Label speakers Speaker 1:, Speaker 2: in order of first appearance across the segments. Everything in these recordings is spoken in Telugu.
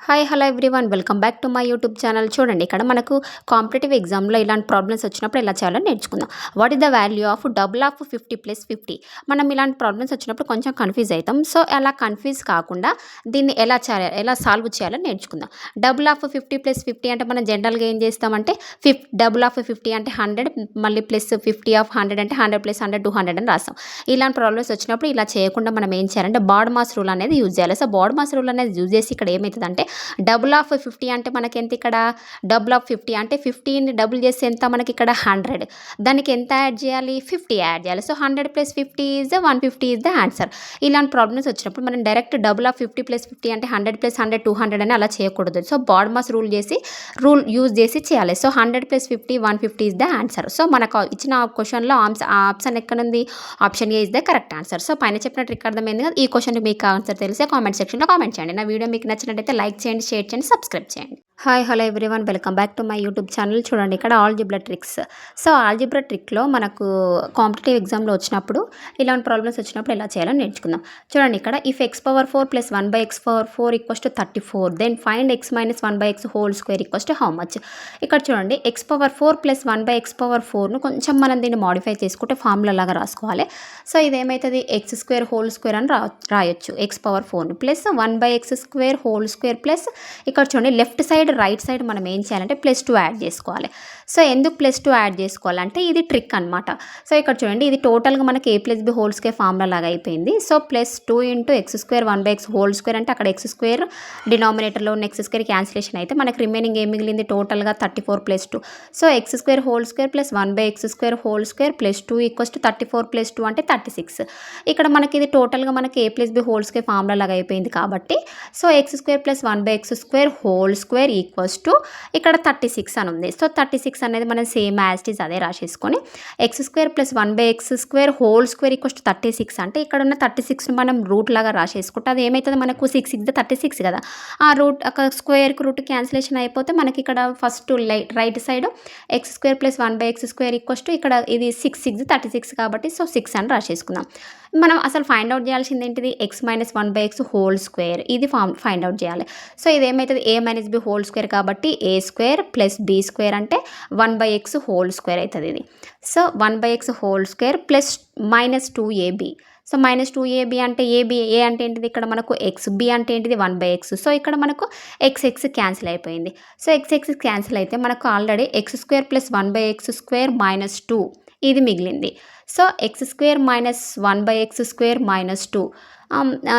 Speaker 1: Hi hello everyone welcome back to my YouTube channel. చూడండి, ఇక్కడ మనకు కాంపిటేటివ్ ఎగ్జామ్లో ఇలాంటి ప్రాబ్లమ్స్ వచ్చినప్పుడు ఎలా చేయాలో నేర్చుకుందాం. What is the value of double of 50 + 50? మనం ఇలాంటి ప్రాబ్లమ్స్ వచ్చినప్పుడు కొంచెం కన్ఫ్యూజ్ అవుతాం. సో అలా కన్ఫ్యూజ్ కాకుండా దీన్ని ఎలా సాల్వ్ చేయాలో నేర్చుకుందాం. డబుల్ ఆఫ్ 50 + 50 అంటే మనం జనరల్గా ఏం చేస్తామంటే డబుల్ ఆఫ్ 50 అంటే 100, మళ్ళీ ప్లస్ 50 ఆఫ్ 100 అంటే 100 + 100 200 అని రాస్తాం. ఇలాంటి ప్రాబ్లమ్స్ వచ్చినప్పుడు ఇలా చేయకుండా మనం ఏం చేయాలంటే బాడ్ మాస్ రూల్ అనేది యూజ్ చేయాలి. సో బాడ్ మాస్ రూల్ అనేది యూజ్ చేసి ఇక్కడ ఏమవుతుందంటే డబుల్ ఆఫ్ 50 అంటే మనకి ఎంత, ఇక్కడ డబుల్ ఆఫ్ 50 అంటే 50ని డబుల్ చేస్తే ఎంత మనకి ఇక్కడ 100. దానికి ఎంత యాడ్ చేయాలి, 50 యాడ్ చేయాలి. So 100 + 50 is 150 is the answer. ఇలాంటి ప్రాబ్లమ్స్ వచ్చినప్పుడు మనం డైరెక్ట్ డబుల్ ఆఫ్ 50 + 50 అంటే 100 + 100 200 అని అలా చేయకూడదు. So BODMAS rule use చేసి చేయాలి. So 100 + 50 150 is the answer. So మనకు ఇచ్చిన క్వశ్చన్లో ఆప్షన్ ఎక్కడుంది, option A is the correct answer. So పైన చెప్పిన ట్రిక్ అర్థమైంది కదా. ఈ క్వశ్చన్కి మీకు ఆన్సర్ తెలిసే కామెంట్ సెక్షన్లో కామెంట్ చేయండి. నా వీడియో మీకు నచ్చినట్టయితే లైక్ చేయండి, షేర్ చేయండి, సబ్స్క్రైబ్ చేయండి. Hi hello everyone welcome back to my YouTube channel. చూడండి, ఇక్కడ ఆల్జిబ్రా ట్రిక్స్. సో ఆల్జిబ్రా ట్రిక్లో మనకు కాంపిటేటివ్ ఎగ్జామ్లో వచ్చినప్పుడు ఇలాంటి ప్రాబ్లమ్స్ వచ్చినప్పుడు ఎలా చేయాలో నేర్చుకుందాం. చూడండి, ఇక్కడ if x⁴ + 1/x⁴ = 34, then find x - 1/x² how much. ఇక్కడ చూడండి, x⁴ + 1/x⁴ కొంచెం మనం దీన్ని మాడిఫై చేసుకుంటే ఫార్ములా లాగా రాసుకోవాలి. సో ఇదేమవుతుంది, x² అని రాయొచ్చు. x⁴ ప్లస్ 1/x² ప్లస్ ఇక్కడ చూడండి లెఫ్ట్ సైడ్ రైట్ సైడ్ మనం ఏం చేయాలంటే +2 యాడ్ చేసుకోవాలి. సో ఎందుకు +2 యాడ్ చేసుకోవాలంటే ఇది ట్రిక్ అనమాట. సో ఇక్కడ చూడండి, ఇది టోటల్గా మనకి a+b² ఫార్ములా లాగా అయిపోయింది. సో +2 × x² 1/x² అంటే అక్కడ x² డినామినేటర్లో ఉన్న x² క్యాన్సిలేషన్ అయితే మనకి రిమైనింగ్ ఏం మిగిలింది, టోటల్గా 34 + 2. సో x² + 1/x² +2 = 34 + 2 అంటే 36. ఇక్కడ మనకి ఇది టోటల్గా మనకి a+b² ఫార్ములా లాగా అయిపోయింది కాబట్టి సో x² + 1/x² ఇక్కడ 36 అని ఉంది. సో 36 అనేది మనం సేమ్ యాజ్ ఇట్ ఈజ్ అదే రాసేసుకొని x² + 1/x² = 36 అంటే ఇక్కడ ఉన్న 36ని మనం రూట్ లాగా రాసేసుకుంటే అది ఏమవుతుంది, మనకు 6 × 36 కదా. ఆ రూట్ ఒక స్క్వేర్కి రూట్ క్యాన్సిలేషన్ అయిపోతే మనకి ఇక్కడ first right side x² + 1/x² ఇక్కడ ఇది 6 × 36 కాబట్టి సో 6 అని రాసేసుకుందాం. మనం అసలు ఫైండ్ అవుట్ చేయాల్సింది ఏంటిది, x - 1/x² ఇది ఫైండ్ అవుట్ చేయాలి. సో ఇదేమవుతుంది, a - b² కాబట్టి a² + b² అంటే 1/x² అవుతుంది ఇది. So 1/x² plus -2ab. So -2ab అంటే a అంటే ఏంటిది, ఇక్కడ మనకు x, b అంటే ఏంటిది 1/x. సో ఇక్కడ మనకు x క్యాన్సిల్ అయిపోయింది. సో x క్యాన్సిల్ అయితే మనకు ఆల్రెడీ x² + 1/x² -2 ఇది మిగిలింది. సో x² - 1/x² -2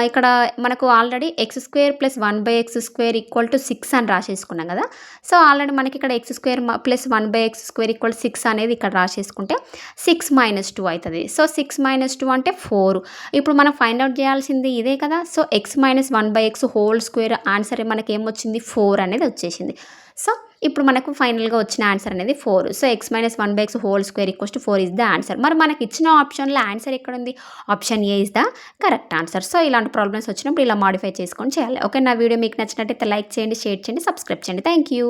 Speaker 1: ఇక్కడ మనకు ఆల్రెడీ x² + 1/x² = 6 అని రాసేసుకున్నాం కదా. సో ఆల్రెడీ మనకి ఇక్కడ x² + 1/x² = 6 అనేది ఇక్కడ రాసేసుకుంటే 6 - 2 అవుతుంది. సో 6 - 2 అంటే 4. ఇప్పుడు మనం ఫైండ్ అవుట్ చేయాల్సింది ఇదే కదా. సో x - 1/x² ఆన్సర్ మనకి ఏమొచ్చింది, 4 అనేది వచ్చేసింది. సో ఇప్పుడు మనకు ఫైనల్గా వచ్చిన ఆన్సర్ అనేది 4. So x - 1/x² = 4 is the answer. మరి మనకి ఇచ్చిన ఆప్షన్లో ఆన్సర్ ఎక్కడుంది, option A is the correct answer. So ఇలాంటి ప్రాబ్లమ్స్ వచ్చినప్పుడు ఇలా మాడిఫై చేసుకొని చేయాలి. ఓకే, నా వీడియో మీకు నచ్చినట్టయితే లైక్ చేయండి, షేర్ చేయండి, సబ్స్క్రైబ్ చేయండి. Thank you.